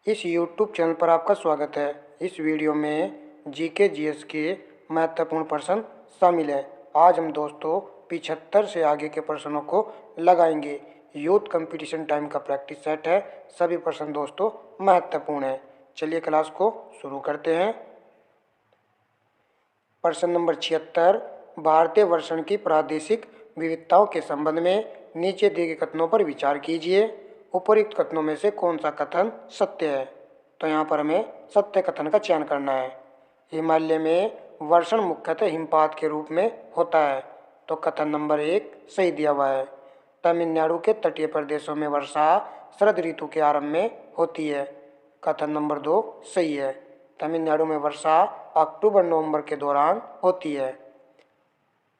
इस YouTube channel पर आपका स्वागत है। इस वीडियो में जीके जीएस के महत्वपूर्ण प्रश्न शामिल है। आज हम दोस्तों 75 से आगे के प्रश्नों को लगाएंगे। यूथ कंपटीशन टाइम का प्रैक्टिस सेट है। सभी प्रश्न दोस्तों महत्वपूर्ण है। चलिए क्लास को शुरू करते हैं। प्रश्न नंबर 76, भारतीय वर्षण की प्रादेशिक विविधताओं के संबंध में नीचे दिए गए कथनों पर विचार कीजिए। उपरोक्त कथनों में से कौन सा कथन सत्य है? तो यहाँ पर हमें सत्य कथन का चयन करना है। हिमालय में वर्षण मुख्यतः हिमपात के रूप में होता है, तो कथन नंबर 1 सही दिया हुआ है। तमिलनाडु के तटीय प्रदेशों में वर्षा शरद ऋतु के आरंभ में होती है, कथन नंबर 2 सही है। तमिलनाडु में वर्षा अक्टूबर नवंबर के दौरान होती है।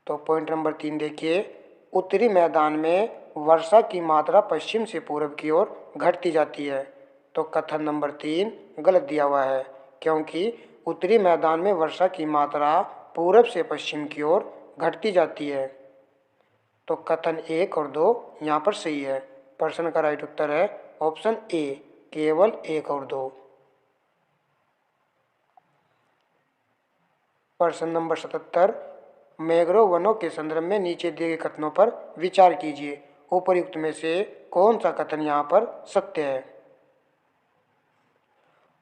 तो पॉइंट नंबर 3 देखिए, उत्तरी मैदान में वर्षा की मात्रा पश्चिम से पूर्व की ओर घटती जाती है, तो कथन नंबर 3 गलत दिया हुआ है, क्योंकि उत्तरी मैदान में वर्षा की मात्रा पूर्व से पश्चिम की ओर घटती जाती है। तो कथन 1 और 2 यहाँ पर सही है। प्रश्न का राइट उत्तर है ऑप्शन ए, केवल 1 और 2। प्रश्न नंबर 77, मैंग्रोव वनों के संदर्भ में नीचे दिए गए कथनों पर विचार कीजिए। उपर्युक्त में से कौन सा कथन यहाँ पर सत्य है?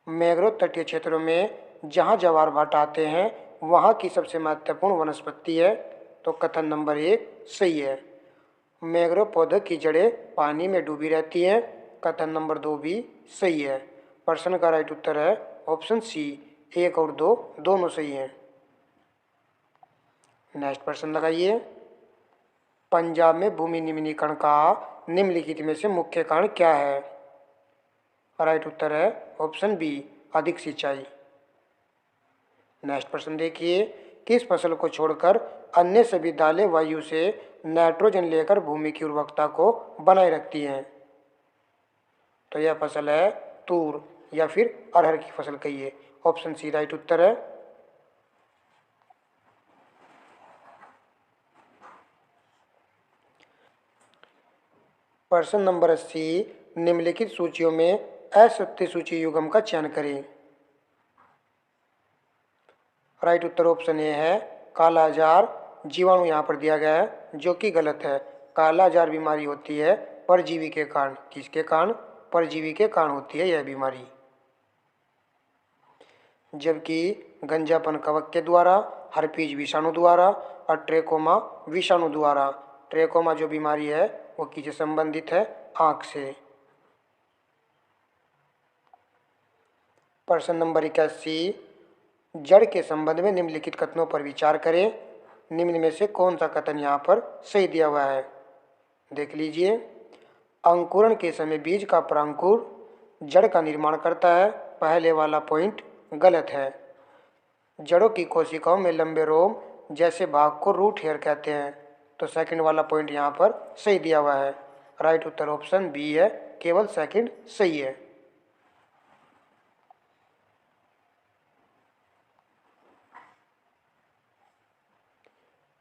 मैंग्रोव तटीय क्षेत्रों में जहाँ ज्वार भाटा आते हैं वहाँ की सबसे महत्वपूर्ण वनस्पति है, तो कथन नंबर 1 सही है। मैंग्रोव पौधे की जड़ें पानी में डूबी रहती हैं, कथन नंबर 2 भी सही है। प्रश्न का राइट उत्तर है ऑप्शन सी, 1 और 2 दोनों सही हैं। नेक्स्ट प्रश्न लगाइए। पंजाब में भूमि निम्नीकरण का निम्नलिखित में से मुख्य कारण क्या है? राइट उत्तर है ऑप्शन बी, अधिक सिंचाई। नेक्स्ट प्रश्न देखिए, किस फसल को छोड़कर अन्य सभी दालें वायु से नाइट्रोजन लेकर भूमि की उर्वरकता को बनाए रखती हैं? तो यह फसल है तूर या फिर अरहर की फसल कहिए, ऑप्शन सी राइट उत्तर है। प्रश्न नंबर 80, निम्नलिखित सूचियों में असत्य सूची युग्म का चयन करें। राइट उत्तर ऑप्शन ए है कालाजार जीवाणु यहाँ पर दिया गया है, जो कि गलत है। कालाजार बीमारी होती है परजीवी के कारण। किसके कारण? परजीवी के कारण होती है यह बीमारी। जबकि गंजापन कवक के द्वारा, हर्पीज विषाणु द्वारा और ट्रेकोमा विषाणु द्वारा। ट्रेकोमा जो बीमारी है वो किससे संबंधित है? आँख से। प्रश्न नंबर 81, जड़ के संबंध में निम्नलिखित कथनों पर विचार करें। निम्न में से कौन सा कथन यहाँ पर सही दिया हुआ है? देख लीजिए। अंकुरण के समय बीज का परांकुर जड़ का निर्माण करता है, पहले वाला पॉइंट गलत है। जड़ों की कोशिकाओं में लंबे रोम जैसे भाग को रूट हेयर कहते हैं, तो सेकंड वाला पॉइंट यहाँ पर सही दिया हुआ है। राइट उत्तर ऑप्शन बी है, केवल सेकंड सही है।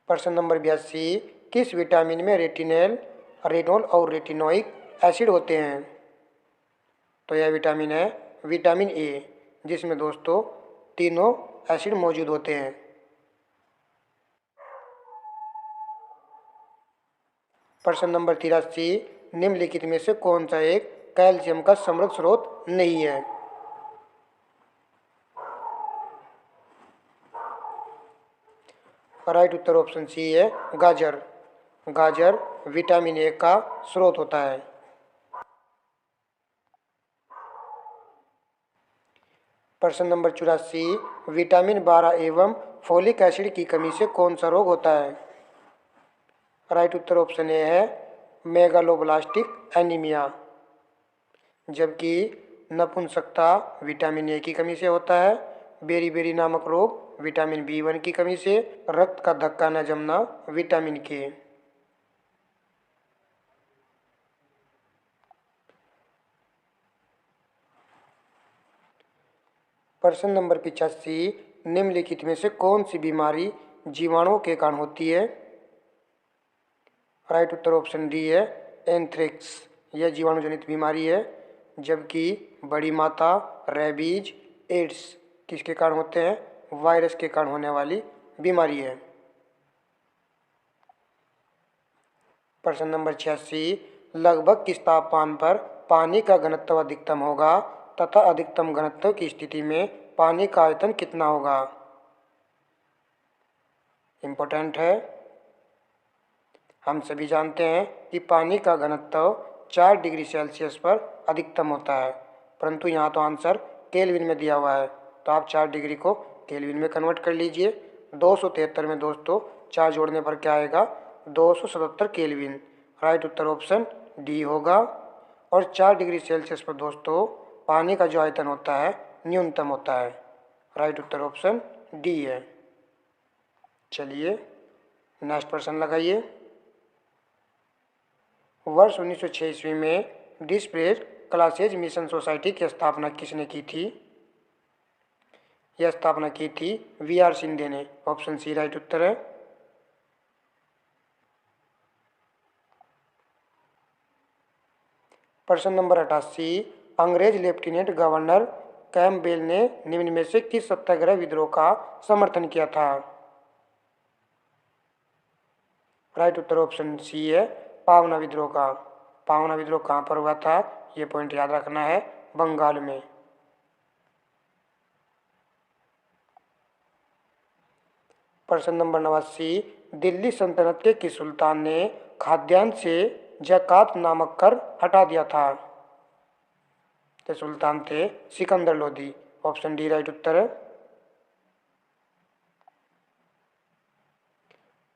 प्रश्न नंबर 82, किस विटामिन में रेटिनेल, रेटिनॉल और रेटिनोइक एसिड होते हैं? तो यह विटामिन है विटामिन ए, जिसमें दोस्तों तीनों एसिड मौजूद होते हैं। प्रश्न नंबर 83, निम्नलिखित में से कौन सा एक कैल्शियम का समृद्ध स्रोत नहीं है? राइट उत्तर ऑप्शन सी है गाजर। गाजर विटामिन ए का स्रोत होता है। प्रश्न नंबर 84, विटामिन 12 एवं फोलिक एसिड की कमी से कौन सा रोग होता है? राइट उत्तर ऑप्शन ए है मेगालोब्लास्टिक एनीमिया। जबकि नपुंसकता विटामिन ए की कमी से होता है। बेरी नामक रोग विटामिन B1 की कमी से। रक्त का धक्का न जमना विटामिन के। प्रश्न नंबर 85, निम्नलिखित में से कौन सी बीमारी जीवाणुओं के कारण होती है? राइट उत्तर ऑप्शन डी है एंथ्रेक्स। यह जीवाणु जनित बीमारी है जबकि बड़ी माता, रेबीज, एड्स किसके कारण होते हैं? वायरस के कारण होने वाली बीमारी है। प्रश्न नंबर 86, लगभग किस तापमान पर पानी का घनत्व अधिकतम होगा तथा अधिकतम घनत्व की स्थिति में पानी का आयतन कितना होगा? इम्पोर्टेंट है। हम सभी जानते हैं कि पानी का घनत्व 4 डिग्री सेल्सियस पर अधिकतम होता है, परंतु यहाँ तो आंसर केल्विन में दिया हुआ है, तो आप 4 डिग्री को केल्विन में कन्वर्ट कर लीजिए। 273 में दोस्तों 4 जोड़ने पर क्या आएगा? 277 केल्विन। राइट उत्तर ऑप्शन डी होगा। और 4 डिग्री सेल्सियस पर दोस्तों पानी का जो आयतन होता है न्यूनतम होता है। राइट उत्तर ऑप्शन डी है। चलिए नेक्स्ट प्रश्न लगाइए। वर्ष 1906 ईस्वी में डिस्प्लेस्ड क्लासेज मिशन सोसाइटी की स्थापना किसने की थी? यह स्थापना की थी वी.आर. सिंधे ने। ऑप्शन सी राइट उत्तर है। प्रश्न नंबर 88, अंग्रेज लेफ्टिनेंट गवर्नर कैम्पबेल ने निम्न में से किस सत्याग्रह विद्रोह का समर्थन किया था? राइट उत्तर ऑप्शन सी है, पावना विद्रोह का। पावना विद्रोह कहाँ पर हुआ था? ये पॉइंट याद रखना है, बंगाल में। प्रश्न नंबर 89, दिल्ली सल्तनत के किस सुल्तान ने खाद्यान्न से ज़कात नामक कर हटा दिया था? तो सुल्तान थे Sikandar Lodi. Option D right उत्तर है।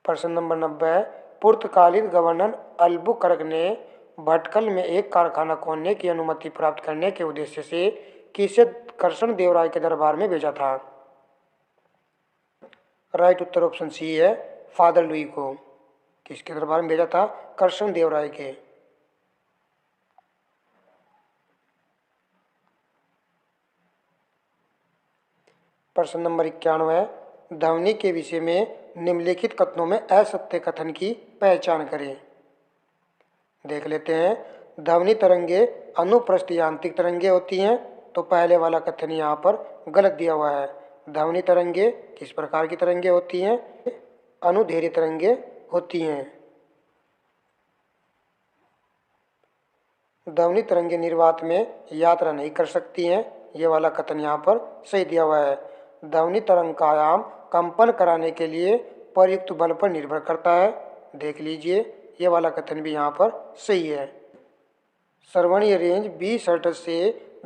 प्रश्न नंबर 90, पुर्तगाली गवर्नर अल्बुकर्क ने भटकल में एक कारखाना खोलने की अनुमति प्राप्त करने के उद्देश्य से किसे कृष्ण देव राय के दरबार में भेजा था? राइट उत्तर ऑप्शन सी है, फादर लुई को। किसके दरबार में भेजा था? कृष्ण देव राय के। प्रश्न नंबर 91, ध्वनि के विषय में निम्नलिखित कथनों में असत्य कथन की पहचान करें। देख लेते हैं। ध्वनि तरंगे अनुप्रस्थ यांत्रिक तरंगे होती हैं, तो पहले वाला कथन यहाँ पर गलत दिया हुआ है। ध्वनि तरंगे किस प्रकार की तरंगे होती हैं? अनुदैर्घ्य तरंगे होती हैं। ध्वनि तरंगे निर्वात में यात्रा नहीं कर सकती हैं, ये वाला कथन यहाँ पर सही दिया हुआ है। ध्वनि तरंग का आयाम कंपन कराने के लिए प्रयुक्त बल पर निर्भर करता है। देख लीजिए, ये वाला कथन भी यहाँ पर सही है। श्रवणीय रेंज 20 हर्ट्ज से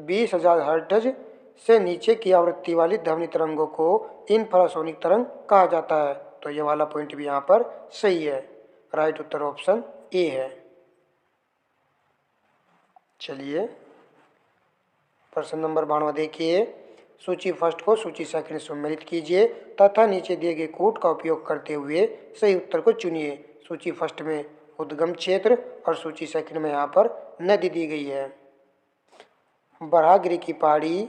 20,000 हर्ट्ज से नीचे की आवृत्ति वाली ध्वनि तरंगों को इंफ्रासोनिक तरंग कहा जाता है, तो ये वाला पॉइंट भी यहाँ पर सही है। राइट उत्तर ऑप्शन ए है। चलिए प्रश्न नंबर 92 देखिए। सूची फर्स्ट को सूची सेकंड से सम्मिलित कीजिए तथा नीचे दिए गए कूट का उपयोग करते हुए सही उत्तर को चुनिए। सूची फर्स्ट में उद्गम क्षेत्र और सूची सेकंड में यहाँ पर नदी दी गई है। बराहगिरी की पहाड़ी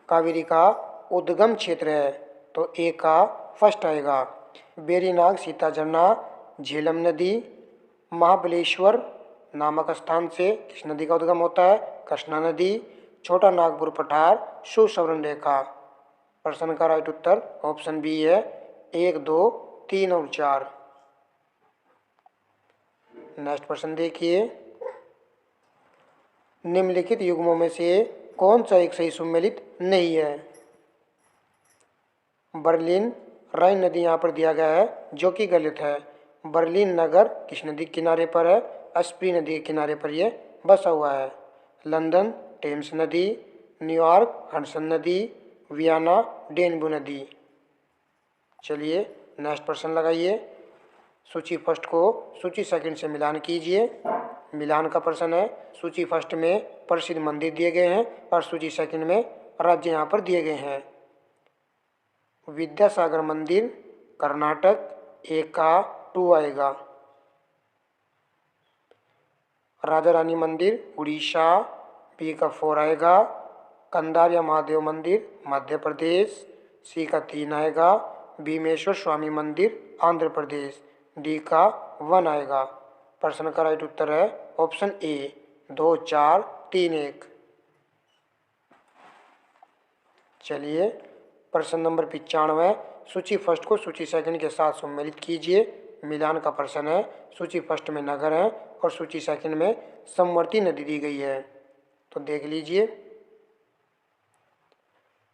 कावेरी का उद्गम क्षेत्र है, तो ए का फर्स्ट आएगा। बेरीनाग सीता झरना झेलम नदी महाबलेश्वर नामक स्थान से किस नदी का उद्गम होता है? कृष्णा नदी। छोटा नागपुर पठार सुसवर्ण रेखा। प्रश्न का राइट उत्तर ऑप्शन बी है, 1, 2, 3 और 4। नेक्स्ट प्रश्न देखिए। निम्नलिखित युग्मों में से कौन सा एक सही सुमेलित नहीं है? बर्लिन राइन नदी यहाँ पर दिया गया है, जो कि गलत है। बर्लिन नगर किस नदी के किनारे पर है? अस्प्री नदी के किनारे पर यह बसा हुआ है। लंदन टेम्स नदी, न्यूयॉर्क हडसन नदी, वियना डेनबू नदी। चलिए नेक्स्ट प्रश्न लगाइए। सूची फर्स्ट को सूची सेकंड से मिलान कीजिए। मिलान का प्रश्न है। सूची फर्स्ट में प्रसिद्ध मंदिर दिए गए हैं और सूची सेकंड में राज्य यहाँ पर दिए गए हैं। विद्यासागर मंदिर कर्नाटक, ए का 2 आएगा। राजा रानी मंदिर उड़ीसा, बी का 4 आएगा। कंदारिया महादेव मंदिर मध्य प्रदेश, सी का 3 आएगा। भीमेश्वर स्वामी मंदिर आंध्र प्रदेश, डी का 1 आएगा। प्रश्न का राइट उत्तर है ऑप्शन ए, 2, 4, 3, 1। चलिए, प्रश्न नंबर 95, सूची फर्स्ट को सूची सेकंड के साथ सम्मिलित कीजिए। मिलान का प्रश्न है। सूची फर्स्ट में नगर है और सूची सेकंड में समवर्ती नदी दी गई है। तो देख लीजिए,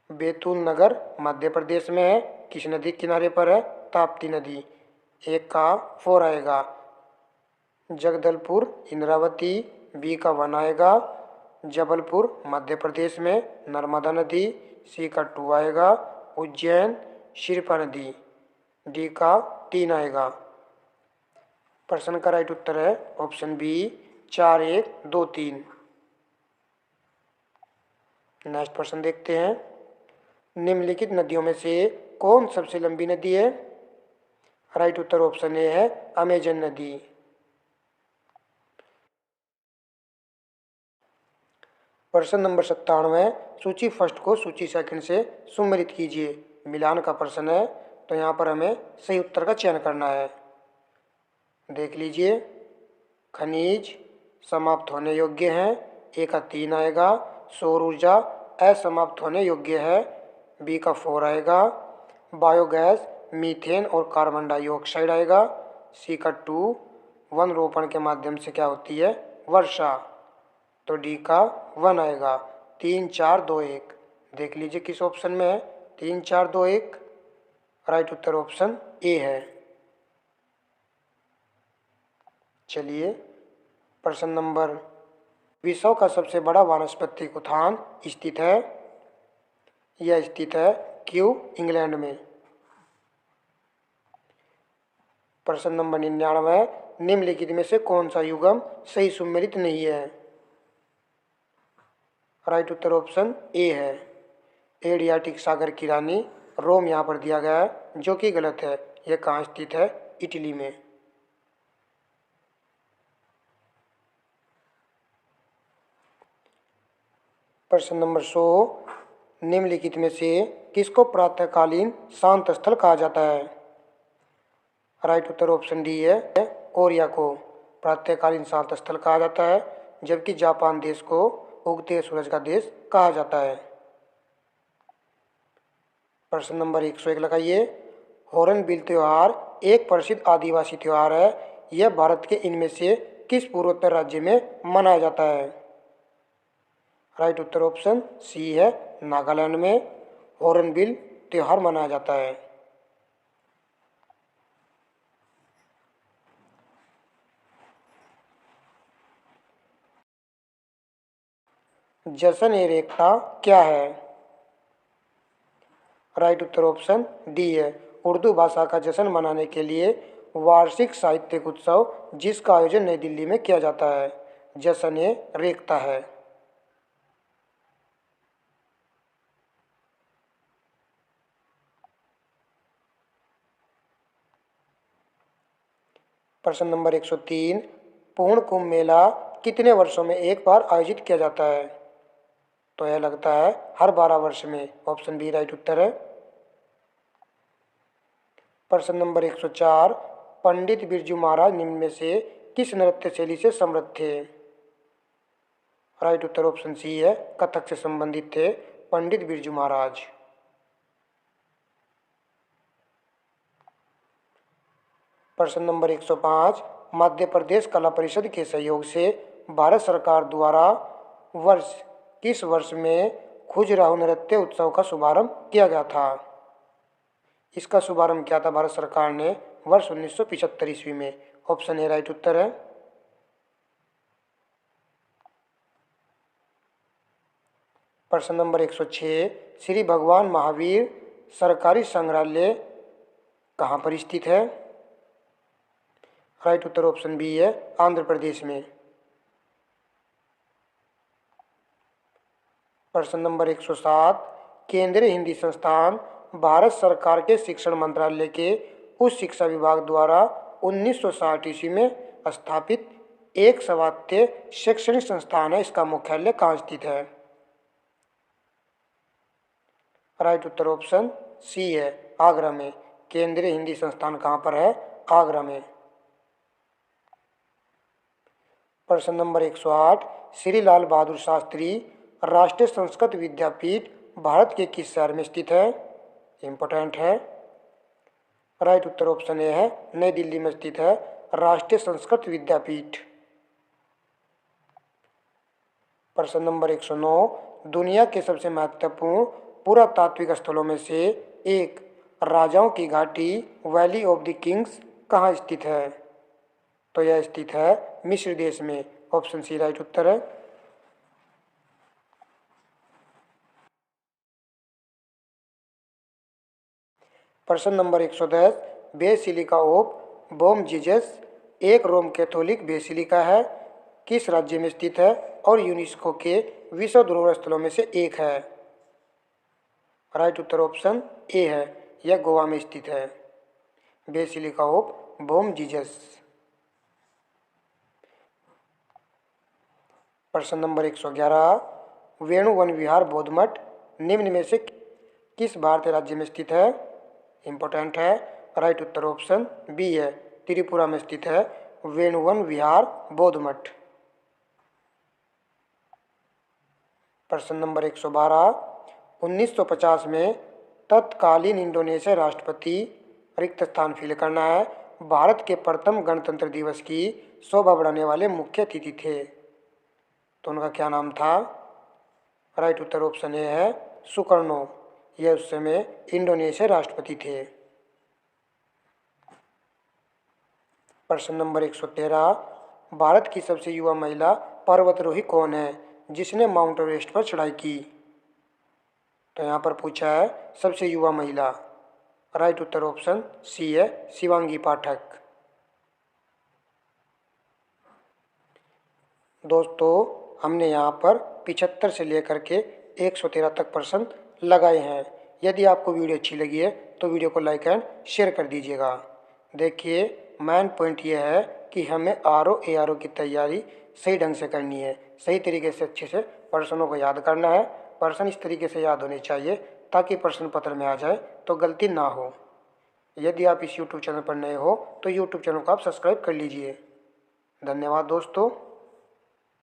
बैतूल नगर मध्य प्रदेश में है। किस नदी के किनारे पर है? ताप्ती नदी। एक का 4 आएगा। जगदलपुर इंद्रावती, बी का 1 आएगा। जबलपुर मध्य प्रदेश में नर्मदा नदी, सी का 2 आएगा। उज्जैन शिरपा नदी, डी का 3 आएगा। प्रश्न का राइट उत्तर है ऑप्शन बी 4, 1, 2, 3। नेक्स्ट प्रश्न देखते हैं। निम्नलिखित नदियों में से कौन सबसे लंबी नदी है? राइट उत्तर ऑप्शन ए है अमेजन नदी। प्रश्न नंबर 97, सूची फर्स्ट को सूची सेकंड से सुमेलित कीजिए। मिलान का प्रश्न है, तो यहाँ पर हमें सही उत्तर का चयन करना है। देख लीजिए, खनिज समाप्त होने योग्य हैं, ए का 3 आएगा। सौर ऊर्जा असमाप्त होने योग्य है, बी का 4 आएगा। बायोगैस मीथेन और कार्बन डाइऑक्साइड आएगा, सी का 2। वन रोपण के माध्यम से क्या होती है? वर्षा, तो डी का 1 आएगा। 3, 4, 2, 1। देख लीजिए किस ऑप्शन में है 3, 4, 2, 1। राइट उत्तर ऑप्शन ए है। चलिए, प्रश्न नंबर, विश्व का सबसे बड़ा वानस्पतिक उद्यान स्थित है? यह स्थित है क्यू इंग्लैंड में। प्रश्न नंबर 99, निम्नलिखित में से कौन सा युग्म सही सुमेलित नहीं है? राइट उत्तर ऑप्शन ए है एडियाटिक सागर की रानी रोम यहाँ पर दिया गया है, जो कि गलत है। यह कहाँ स्थित है? इटली में। प्रश्न नंबर 100, निम्नलिखित में से किसको प्रातःकालीन शांत स्थल कहा जाता है? राइट उत्तर ऑप्शन डी है कोरिया को प्रातःकालीन शांत स्थल कहा जाता है, जबकि जापान देश को उगते सूरज का देश कहा जाता है। प्रश्न नंबर 101 लगाइए। हॉर्नबिल त्योहार एक प्रसिद्ध आदिवासी त्योहार है। यह भारत के इनमें से किस पूर्वोत्तर राज्य में मनाया जाता है? राइट उत्तर ऑप्शन सी है नागालैंड में हॉर्नबिल त्योहार मनाया जाता है। जश्न ए एकता क्या है? राइट उत्तर ऑप्शन डी है उर्दू भाषा का जश्न मनाने के लिए वार्षिक साहित्यिक उत्सव जिसका आयोजन नई दिल्ली में किया जाता है। जश्न ए एकता है। प्रश्न नंबर 103, पूर्ण कुंभ मेला कितने वर्षों में एक बार आयोजित किया जाता है? तो यह लगता है हर 12 वर्ष में। ऑप्शन बी राइट उत्तर है। प्रश्न नंबर 104, पंडित बिरजू महाराज निम्न में से किस नृत्य शैली से समृद्ध थे? राइट उत्तर ऑप्शन सी है कथक से संबंधित थे पंडित बिरजू महाराज। प्रश्न नंबर 105, मध्य प्रदेश कला परिषद के सहयोग से भारत सरकार द्वारा किस वर्ष में खजुराहो नृत्य उत्सव का शुभारंभ किया गया था? इसका शुभारंभ किया था भारत सरकार ने वर्ष 1975 ईस्वी में। ऑप्शन ए राइट उत्तर है। प्रश्न नंबर 106, श्री भगवान महावीर सरकारी संग्रहालय कहाँ पर स्थित है? राइट उत्तर ऑप्शन बी है आंध्र प्रदेश में। प्रश्न नंबर 107, केंद्रीय हिंदी संस्थान भारत सरकार के शिक्षण मंत्रालय के उच्च शिक्षा विभाग द्वारा 1960 ईस्वी में स्थापित एक स्वायत्त शैक्षणिक संस्थान है। इसका मुख्यालय कहाँ स्थित है? राइट उत्तर ऑप्शन सी है आगरा में। केंद्रीय हिंदी संस्थान कहाँ पर है? आगरा में। प्रश्न नंबर 108, श्री लाल बहादुर शास्त्री राष्ट्रीय संस्कृत विद्यापीठ भारत के किस शहर में स्थित है? इम्पोर्टेंट है। राइट उत्तर ऑप्शन ए है, नई दिल्ली में स्थित है राष्ट्रीय संस्कृत विद्यापीठ। प्रश्न नंबर 109, दुनिया के सबसे महत्वपूर्ण पुरातात्विक स्थलों में से एक राजाओं की घाटी वैली ऑफ द किंग्स कहाँ स्थित है? तो यह स्थित है मिस्र देश में। ऑप्शन सी राइट उत्तर है। प्रश्न number 110, basilica of Bom Jesus एक रोम कैथोलिक बेसिलिका है, किस राज्य में स्थित है और यूनेस्को के विश्व धरोहर स्थलों में से एक है? राइट उत्तर ऑप्शन ए है, यह गोवा में स्थित है, बेसिलिका ऑफ बोम जीसस। प्रश्न नंबर 111, वेणु वन विहार बौद्ध मठ निम्न में से किस भारतीय राज्य में स्थित है? इम्पोर्टेंट है। राइट उत्तर ऑप्शन बी है, त्रिपुरा में स्थित है वेणु वन विहार बौद्ध मठ। प्रश्न नंबर 112, 1950 में तत्कालीन इंडोनेशिया राष्ट्रपति रिक्त स्थान फिल करना है, भारत के प्रथम गणतंत्र दिवस की शोभा बढ़ाने वाले मुख्य अतिथि थे, तो उनका क्या नाम था? राइट उत्तर ऑप्शन ए है, सुकर्णो। यह उस समय इंडोनेशिया राष्ट्रपति थे। प्रश्न नंबर 113, भारत की सबसे युवा महिला पर्वतारोही कौन है जिसने माउंट एवरेस्ट पर चढ़ाई की? तो यहाँ पर पूछा है सबसे युवा महिला। राइट उत्तर ऑप्शन सी है, शिवांगी पाठक। दोस्तों, हमने यहाँ पर 75 से लेकर के 113 तक प्रश्न लगाए हैं। यदि आपको वीडियो अच्छी लगी है तो वीडियो को लाइक एंड शेयर कर दीजिएगा। देखिए, मेन पॉइंट ये है कि हमें RO ARO की तैयारी सही ढंग से करनी है, सही तरीके से अच्छे से प्रश्नों को याद करना है। प्रश्न इस तरीके से याद होने चाहिए ताकि प्रश्न पत्र में आ जाए तो गलती ना हो। यदि आप इस YouTube चैनल पर नए हो तो YouTube चैनल को आप सब्सक्राइब कर लीजिए। धन्यवाद दोस्तों।